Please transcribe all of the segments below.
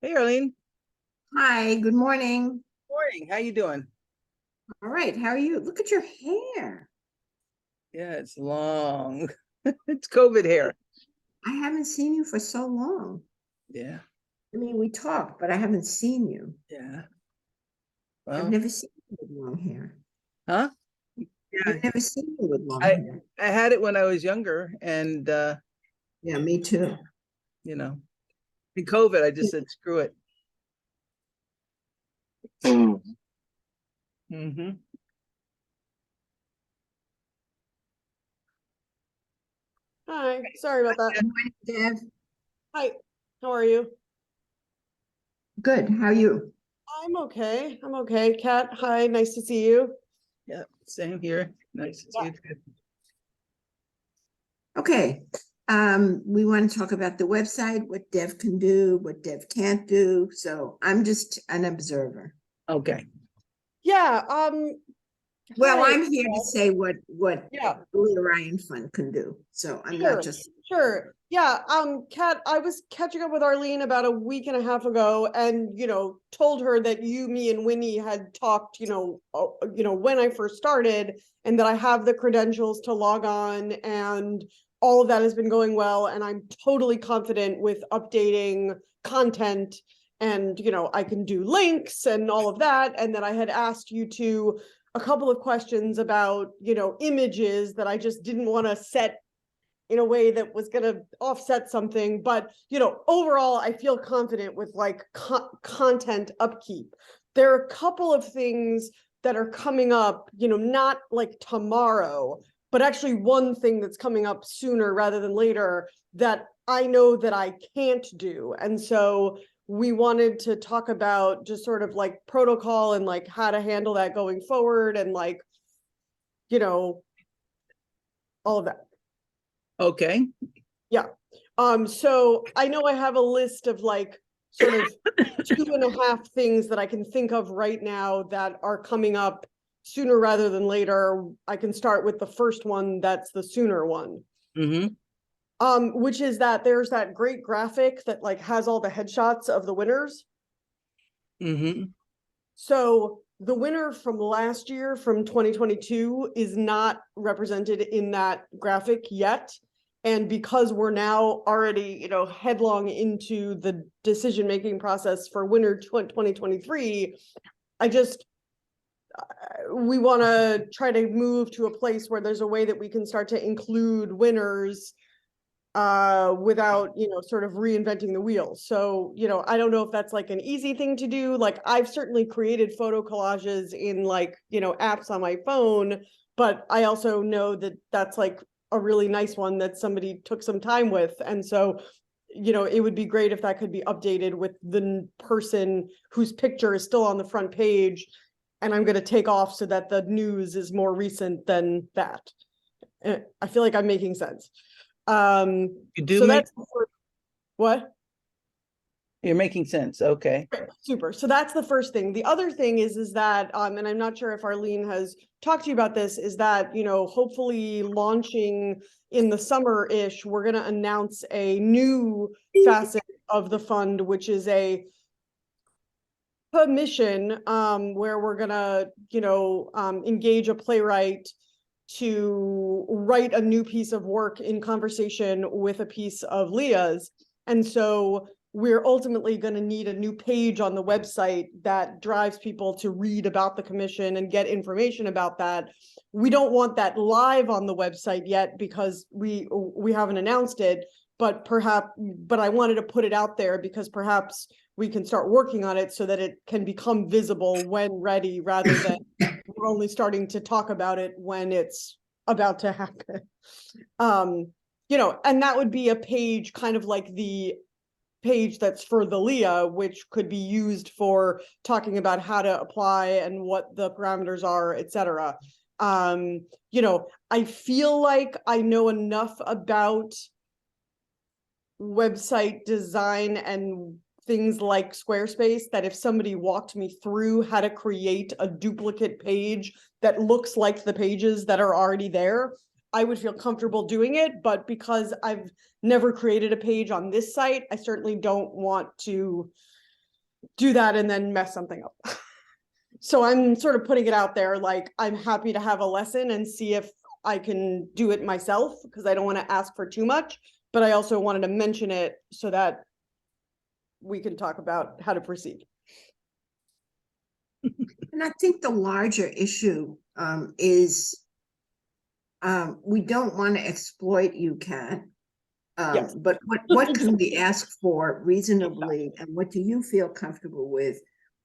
Hey, Arlene. Hi, good morning. Morning. How you doing? All right, how are you? Look at your hair. Yeah, it's long. It's COVID hair. I haven't seen you for so long. Yeah, I mean, we talked, but I haven't seen you. yeah. I've Well, never seen you with long hair. huh? I've Yeah. never seen you with long I hair. I had it when I was younger, and Yeah, me too. you know, in COVID, I just said screw it. Hmm. Hi, sorry about that. Good morning, Dev. Hi, how are you? Good, how are you? I'm okay. I'm okay. Kat, hi, nice to see you. Yeah, same here. Nice to see Yeah. you too. Okay, we want to talk about the website, what Dev can do, what Dev can't do. So I'm just an observer. Okay. Yeah, Well, hi. I'm here to say what Yeah, Blue Ryan Fund can do. So I'm not sure, just, sure. Yeah, Kat, I was catching up with Arlene about a week and a half ago and, told her that you, me, and Winnie had talked, when I first started and that I have the credentials to log on and all of that has been going well. And I'm totally confident with updating content and, I can do links and all of that. And that I had asked you to a couple of questions about, images that I just didn't want to set in a way that was going to offset something. But, overall, I feel confident with like content upkeep. There are a couple of things that are coming up, not like tomorrow, but actually one thing that's coming up sooner rather than later that I know that I can't do. And so we wanted to talk about just sort of like protocol and like how to handle that going forward and like, you know, all of that. Okay. Yeah. So I know I have a list of like sort of 2.5 things that I can think of right now that are coming up sooner rather than later. I can start with the first one, that's the sooner one. Mm-hmm. Which is that there's that great graphic that like has all the headshots of the winners. Mm-hmm. So the winner from last year, from 2022, is not represented in that graphic yet. And because we're now already, headlong into the decision-making process for winter 2023, I just, we want to try to move to a place where there's a way that we can start to include winners without sort of reinventing the wheel. So I don't know if that's like an easy thing to do. Like I've certainly created photo collages in like apps on my phone, but I also know that that's like a really nice one that somebody took some time with. And so it would be great if that could be updated with the person whose picture is still on the front page, and I'm going to take off so that the news is more recent than that. I feel like I'm making sense. You do So make that's what? You're making sense. Okay. Super. So that's the first thing. The other thing is that, and I'm not sure if Arlene has talked to you about this, is that, hopefully launching in the summer-ish, we're going to announce a new facet of the fund, which is a commission, where we're going to, engage a playwright to write a new piece of work in conversation with a piece of Leah's. And so we're ultimately going to need a new page on the website that drives people to read about the commission and get information about that. We don't want that live on the website yet because we haven't announced it, but I wanted to put it out there because perhaps we can start working on it so that it can become visible when ready, rather than we're only starting to talk about it when it's about to happen. And that would be a page kind of like the page that's for the Leah, which could be used for talking about how to apply and what the parameters are, etc. I feel like I know enough about website design and things like Squarespace that if somebody walked me through how to create a duplicate page that looks like the pages that are already there, I would feel comfortable doing it. But because I've never created a page on this site, I certainly don't want to do that and then mess something up. So I'm sort of putting it out there, like, I'm happy to have a lesson and see if I can do it myself, because I don't want to ask for too much, but I also wanted to mention it so that we can talk about how to proceed. And I think the larger issue is we don't want to exploit you, Kat. Yes. But what can we ask for reasonably, and what do you feel comfortable with?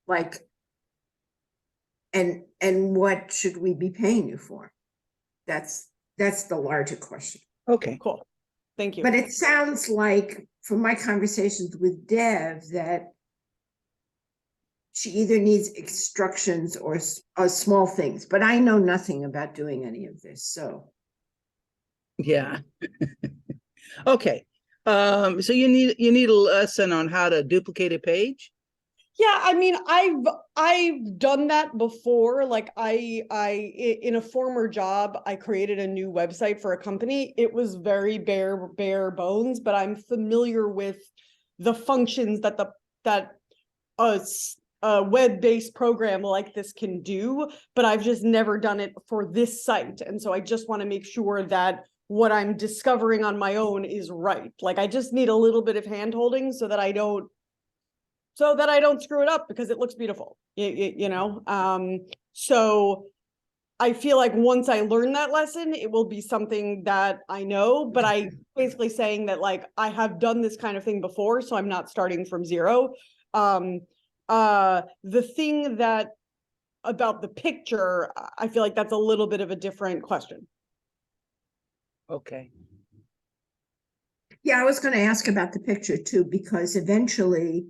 Like, and what should we be paying you for? That's the larger question. Okay. Cool. Thank you. But it sounds like, from my conversations with Dev, that she either needs instructions or small things, but I know nothing about doing any of this, so. Yeah. Okay. So you need a lesson on how to duplicate a page? Yeah, I mean, I've done that before. Like in a former job, I created a new website for a company. It was very bare bones, but I'm familiar with the functions that a web-based program like this can do, but I've just never done it for this site. And so I just want to make sure that what I'm discovering on my own is right. Like, I just need a little bit of hand-holding so that I don't screw it up, because it looks beautiful, you know? So I feel like once I learn that lesson, it will be something that I know, but I basically saying that, like, I have done this kind of thing before, so I'm not starting from zero. The thing that about the picture, I feel like that's a little bit of a different question. Okay. Yeah, I was going to ask about the picture too, because eventually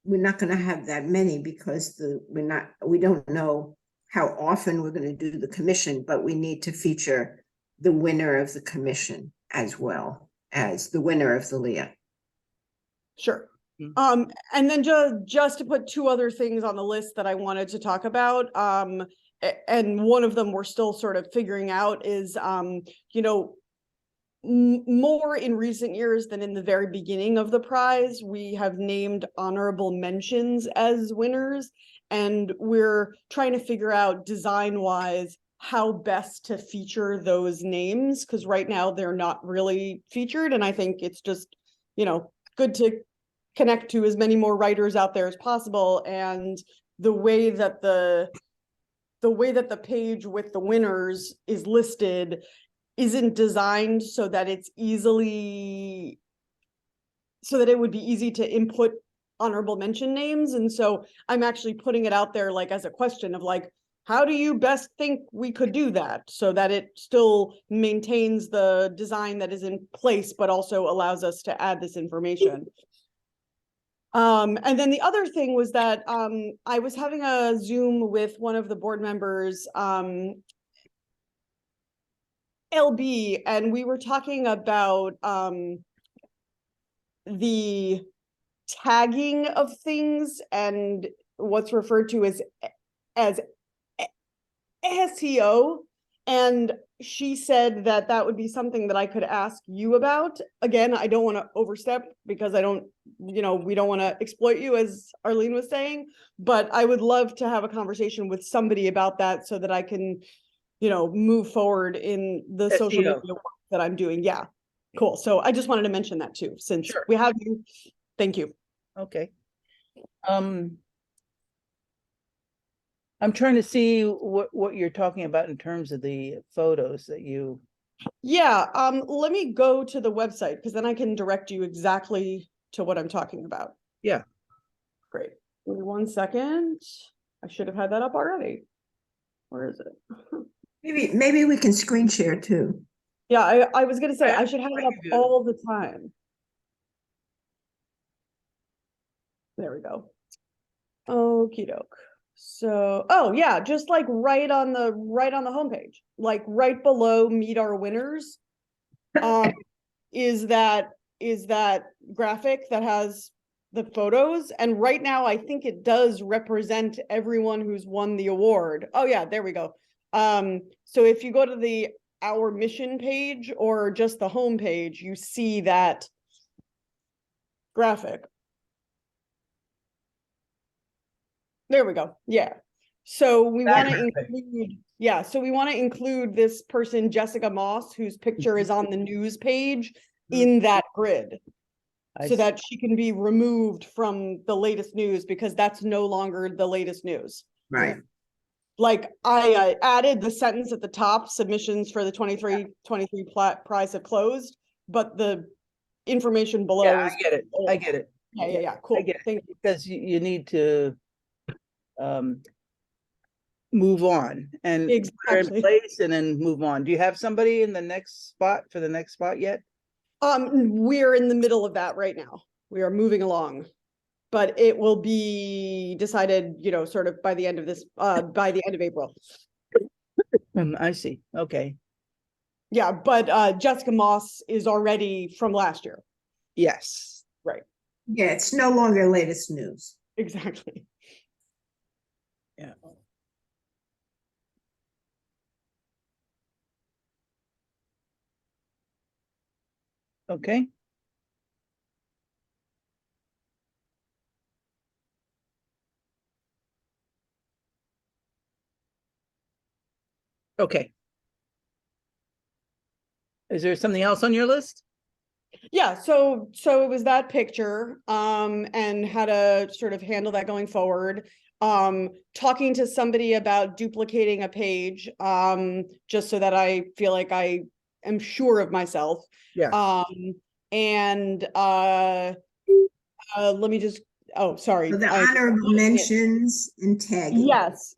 we're not going to have that many, because we don't know how often we're going to do the commission, but we need to feature the winner of the commission as well as the winner of the Leah. Sure. And then just to put two other things on the list that I wanted to talk about, and one of them we're still sort of figuring out is, you know, more in recent years than in the very beginning of the prize, we have named honorable mentions as winners, and we're trying to figure out design-wise how best to feature those names, because right now they're not really featured, and I think it's just, you know, good to connect to as many more writers out there as possible. And the way that the page with the winners is listed isn't designed so that it would be easy to input honorable mention names. And so I'm actually putting it out there, like, as a question of, like, how do you best think we could do that so that it still maintains the design that is in place, but also allows us to add this information. And then the other thing was that I was having a Zoom with one of the board members, LB, and we were talking about the tagging of things and what's referred to as SEO. And she said that that would be something that I could ask you about. Again, I don't want to overstep, because we don't want to exploit you, as Arlene was saying, but I would love to have a conversation with somebody about that so that I can, move forward in the SEO. social media work that I'm doing. Yeah. Cool. So I just wanted to mention that too, since Sure. we have you. Thank you. Okay. I'm trying to see what you're talking about in terms of the photos that you. Yeah, let me go to the website, because then I can direct you exactly to what I'm talking about. Yeah. Great. Give me 1 second. I should have had that up already. Where is it? Maybe we can screen share too. Yeah, I was gonna say I should have it up all the time. There we go. Okie doke. So, oh yeah, just like right on the homepage, like right below meet our winners, is that graphic that has the photos. And right now I think it does represent everyone who's won the award. Oh yeah, there we go. So if you go to our mission page or just the home page, you see that graphic. There we go. Yeah. So we want to Background picture. include, yeah, so we want to include this person, Jessica Moss, whose picture is on the news page in that grid. I So see. that she can be removed from the latest news because that's no longer the latest news. Right. Like I added the sentence at the top, submissions for the 23 prize have closed, but the information below Yeah, is. I get it. I get it. Yeah. I Cool. get it. Thank you. Because you need to move on and put her in Exactly. place and then move on. Do you have somebody in the next spot for the next spot yet? We're in the middle of that right now. We are moving along. But it will be decided, you know, sort of by the end of this, by the end of April. I see. Okay. Yeah, but Jessica Moss is already from last year. Yes. Right. Yeah, it's no longer latest news. Exactly. Yeah. Okay. Okay. Is there something else on your list? Yeah, so it was that picture, and how to sort of handle that going forward. Talking to somebody about duplicating a page, just so that I feel like I am sure of myself. Yeah. And let me just, oh, sorry. So the I'm honorable looking at- mentions and tagging.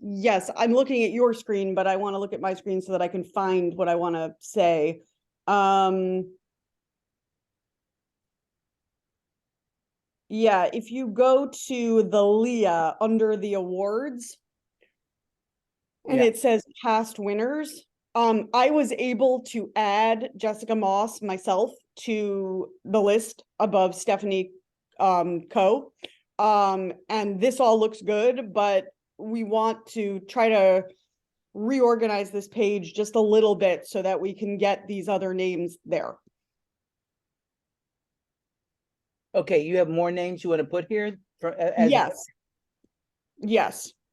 Yes, I'm looking at your screen, but I want to look at my screen so that I can find what I want to say. Yeah, if you go to the Leah under the awards and Yeah. it says past winners, I was able to add Jessica Moss myself to the list above Stephanie Coe. And this all looks good, but we want to try to reorganize this page just a little bit so that we can get these other names there. Okay. You have more names you want to put here for as Yes.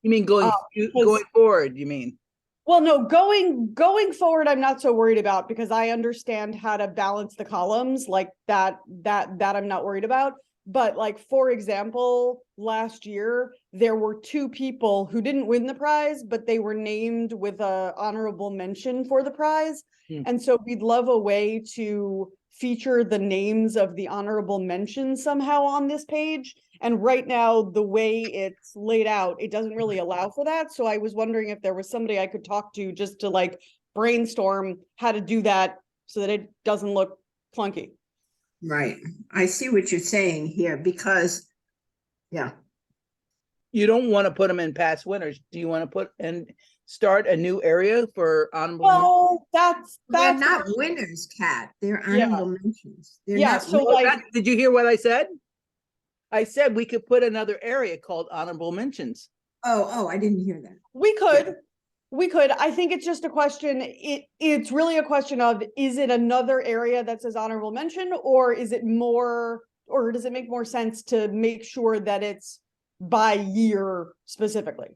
you mean going because- forward, you mean? Well, no, going forward, I'm not so worried about because I understand how to balance the columns like that I'm not worried about. But like, for example, last year, there were two people who didn't win the prize, but they were named with a honorable mention for the prize. And so we'd love a way to feature the names of the honorable mentions somehow on this page. And right now, the way it's laid out, it doesn't really allow for that. So I was wondering if there was somebody I could talk to just to like brainstorm how to do that so that it doesn't look clunky. Right. I see what you're saying here because, yeah. You don't want to put them in past winners. Do you want to put and start a new area for honorable? Well, that's They're not winners, Kat. They're honorable mentions. They're not so winners. like, Did you hear what I said? I said we could put another area called honorable mentions. Oh, I didn't hear that. we could. I think it's just a question. It's really a question of, is it another area that says honorable mention, or is it more, or does it make more sense to make sure that it's by year specifically?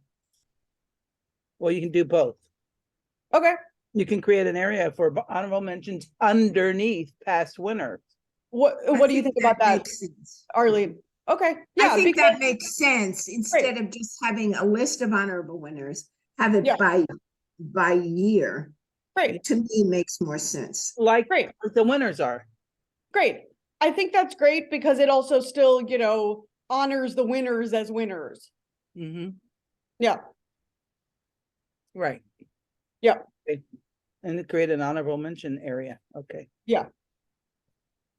Well, you can do both. Okay. You can create an area for honorable mentions underneath past winners. What do you think about that, makes sense. Arlene? Okay. Yeah, I think because that makes sense. Instead of just having a list of honorable winners, have it Yeah. by year. great. To me, makes more sense. Like Great. the winners are. Great. I think that's great because it also still, honors the winners as winners. Mm-hmm. Yeah. Right. Yeah. Okay. And create an honorable mention area. Okay. Yeah.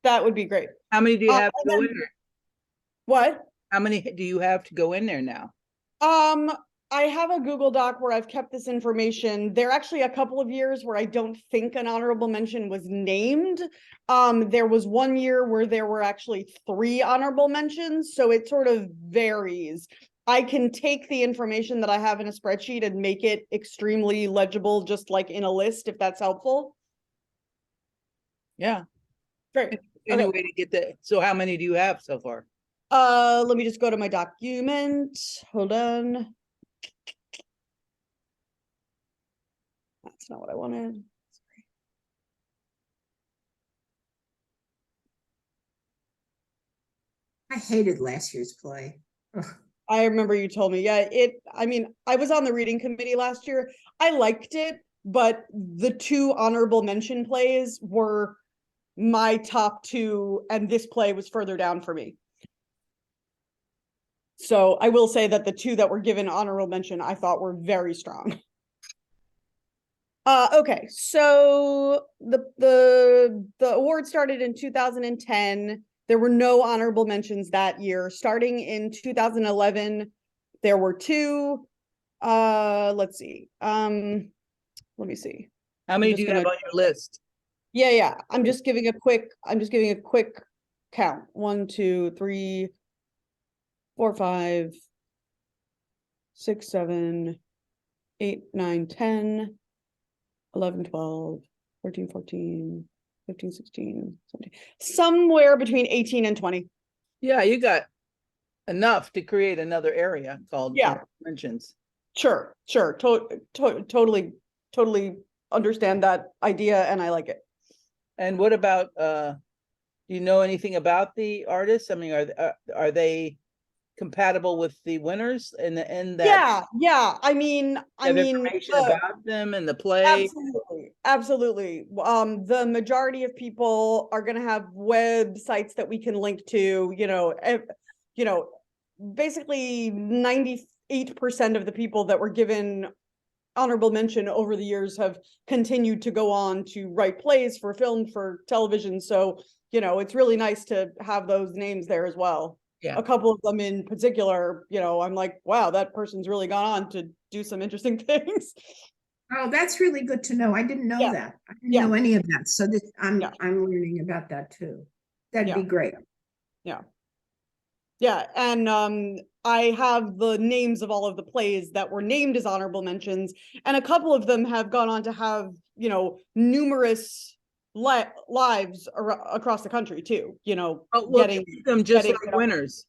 That would be great. How many do you have to and go then- in there? What? How many do you have to go in there now? I have a Google Doc where I've kept this information. There are actually a couple of years where I don't think an honorable mention was named. There was one year where there were actually 3 honorable mentions, so it sort of varies. I can take the information that I have in a spreadsheet and make it extremely legible, just like in a list, if that's helpful. Yeah. Great. Any Okay. way to get that? So how many do you have so far? Let me just go to my document. Hold on. That's not what I wanted. I hated last year's play. Ugh. I remember you told me. Yeah, I mean, I was on the reading committee last year. I liked it, but the two honorable mention plays were my top two, and this play was further down for me. So I will say that the two that were given honorable mention, I thought were very strong. Okay, so the award started in 2010. There were no honorable mentions that year. Starting in 2011, there were two. Let's see. Let me see. How many just do you gonna- have on your list? Yeah. I'm just giving a quick count. 1, 2, 3, 4, 5, 6, 7, 8, 9, 10, 11, 12, 13, 14, 15, 16, 17, somewhere between 18 and 20. Yeah, you got enough to create another area called Yeah. mentions. Sure. Totally understand that idea, and I like it. And what about do you know anything about the artists? I mean, are they compatible with the winners in the end that Yeah. I mean, have information about them in the play? Absolutely. The majority of people are going to have websites that we can link to, basically 98% of the people that were given honorable mention over the years have continued to go on to write plays for film, for television. So, it's really nice to have those names there as well. Yeah. A couple of them in particular, I'm like, wow, that person's really gone on to do some interesting things. Oh, that's really good to know. I didn't know Yeah. that. I didn't know any of that. So this, I'm Yeah. learning about that too. That'd be great. Yeah, and I have the names of all of the plays that were named as honorable mentions, and a couple of them have gone on to have, numerous lives across the country too, Oh, we'll getting treat them just getting like winners.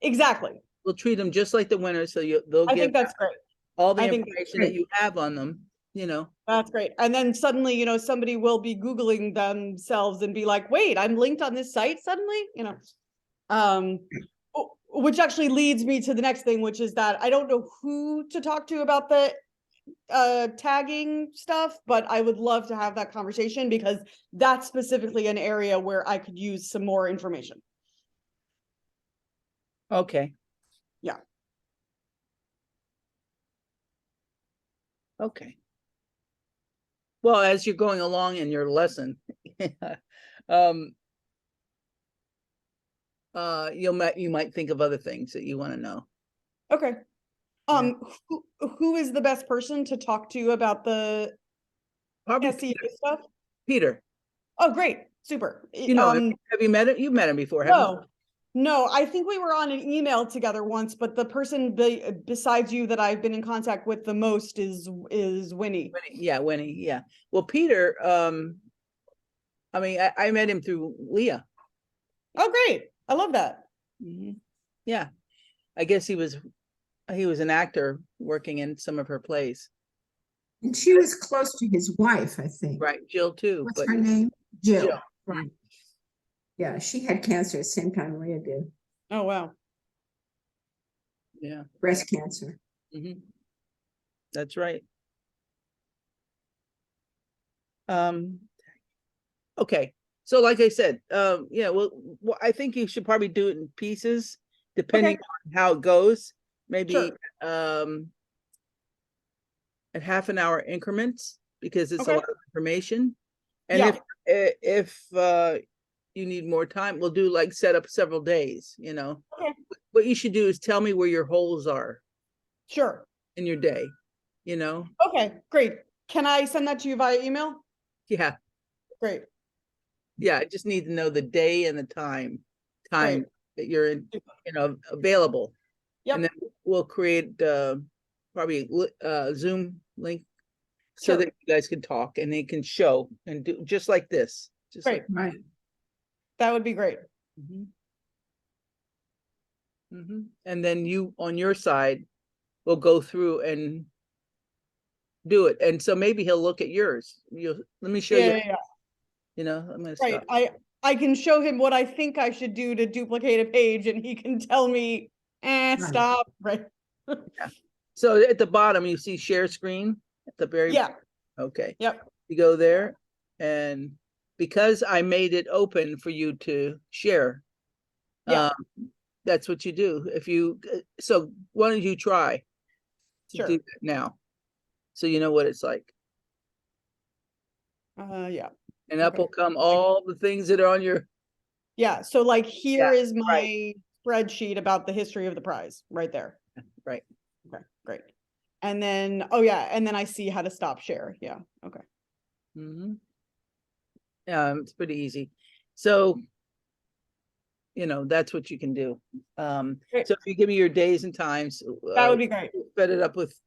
Exactly. We'll treat them just like the winners, so they'll I give think that's great. all the I think information that you have on them, That's great. And then suddenly, somebody will be Googling themselves and be like, wait, I'm linked on this site suddenly, which actually leads me to the next thing, which is that I don't know who to talk to about the tagging stuff, but I would love to have that conversation, because that's specifically an area where I could use some more information. Okay. Yeah. Okay. Well, as you're going along in your lesson, you might think of other things that you want to know. Okay. Who is the best person to talk to about the Probably SEO stuff? Peter. Oh, great. Super. Have you met him? You've met him before, haven't you? No, I think we were on an email together once, but the person besides you that I've been in contact with the most is Winnie. Winnie. Yeah. Well, Peter, I mean, I met him through Leah. Oh, great. I love that. Mm-hmm. Yeah. I guess he was an actor working in some of her plays. And she was close to his wife, I think. Right. Jill too. What's her name? Jill. Right. Mm-hmm. Yeah, she had cancer at the same time Leah did. Oh, wow. Yeah. Breast cancer. Mm-hmm. That's right. Okay. So like I said, well, I think you should probably do it in pieces, depending on how it goes. Maybe at half an hour increments, because it's a lot of information. And if you need more time, we'll do set up several days, Okay. What you should do is tell me where your holes are. Sure. In your day, Okay, great. Can I send that to you via email? Yeah. Great. Yeah, I just need to know the day and the time Great. that you're available. Yep. And then we'll create probably a Zoom link so Sure. that you guys can talk and they can show and do just like this. Great. Right. That would be great. Mm-hmm. And then you, on your side, will go through and do it. And so maybe he'll look at yours. Let me show you, Yeah. you know, I'm gonna Right. stop. I can show him what I think I should do to duplicate a page and he can tell me, Right. stop. Right. So at the bottom, you see share screen at the very. Yeah. Okay. Yep. You go there, and because I made it open for you to share, Yeah. that's what you do. If you, so why don't you try to Sure. do that now? So you know what it's like. Yeah. And up Okay. will come all the things that are on your, Yeah. So like here Yeah, is my spreadsheet about the history of the prize right there. right. Okay, great. And then, oh yeah, and then I see how to stop share. Yeah. Okay. It's pretty easy. So, you know, that's what you can do. So Great. if you give me your days and times, That would be great. set it up with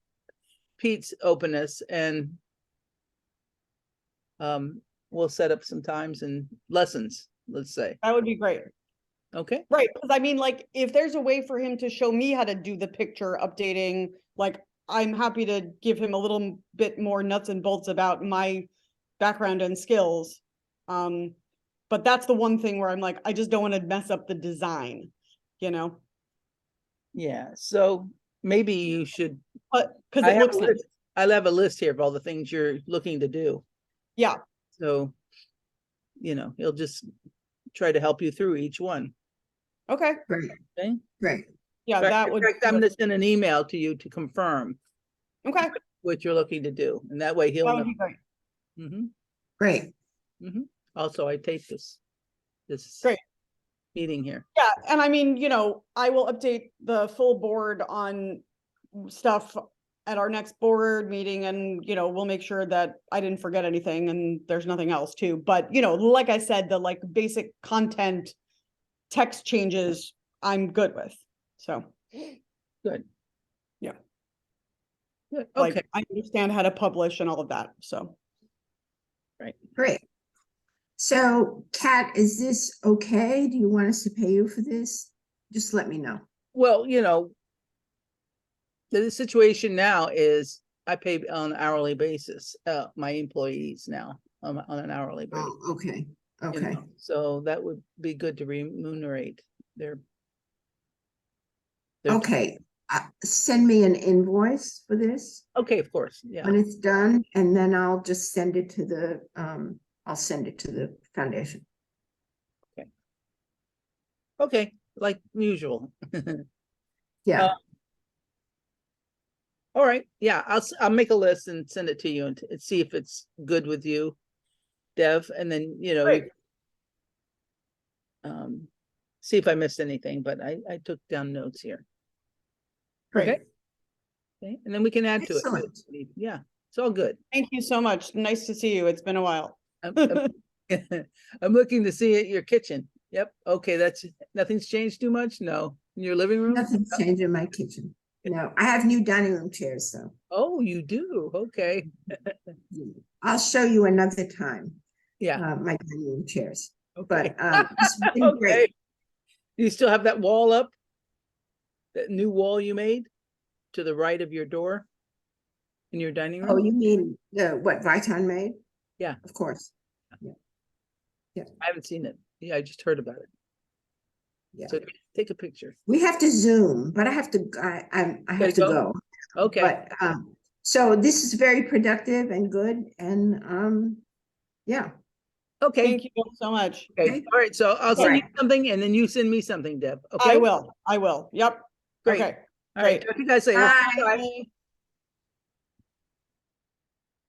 Pete's openness, and we'll set up some times and lessons, let's say. That would be great. Okay. Right. Because I mean, like, if there's a way for him to show me how to do the picture updating, like, I'm happy to give him a little bit more nuts and bolts about my background and skills. But that's the one thing where I'm like, I just don't want to mess up the design, you know? Yeah. So maybe you should, But because I it have looks a nice. list. I'll have a list here of all the things you're looking to do. Yeah. So, you know, he'll just try to help you through each one. Okay. Great, Okay. great. Yeah, Right. that In would. fact, I'm gonna send an email to you to confirm Okay. what you're looking to do, and that way he'll That know. would be great. Great. Also, I taped this Great. meeting here. Yeah, and I mean, you know, I will update the full board on stuff at our next board meeting, and, you know, we'll make sure that I didn't forget anything and there's nothing else too. But, you know, like I said, the like basic content text changes, I'm good with. So, Good. yeah, Good. like Okay. I understand how to publish and all of that. So, Right. Great. So, Kat, is this okay? Do you want us to pay you for this? Just let me know. Well, you know, the situation now is I pay on an hourly basis, my employees now on an hourly basis. Oh, okay, you okay, know, so that would be good to remunerate their okay. Send me an invoice for this Okay, of course, yeah. when it's done, and then I'll just send it to the, I'll send it to the foundation. Okay, like usual. Yeah, All right, yeah, I'll make a list and send it to you and see if it's good with you, Dev, and then, you know, Great. see if I missed anything, but I took down notes here. great. Okay, and then we can add to it. excellent. Yeah, it's all good. Thank you so much. Nice to see you. It's been a while. I'm I'm looking to see it, your kitchen. Yep, okay, nothing's changed too much? No, in your living room? Nothing's changed in my kitchen. No, I have new dining room chairs, though. Oh, you do, okay. I'll show you another time. Yeah, My dining room chairs, okay. but this has been great. Okay. Do you still have that wall up? That new wall you made to the right of your door in your dining Oh, room? you mean what Viton made? Yeah. Of course. I haven't seen it. Yeah, I just heard about it. Yeah. So take a picture. We have to Zoom, but I have to. I have to go. Okay, But so this is very productive and good, and yeah. okay, Thank you both so much. okay. All right, so I'll send you Right. something and then you send me something, Deb, okay? I will. Yep. Great. Okay. All right, Great. talk to you guys later. Bye. Bye.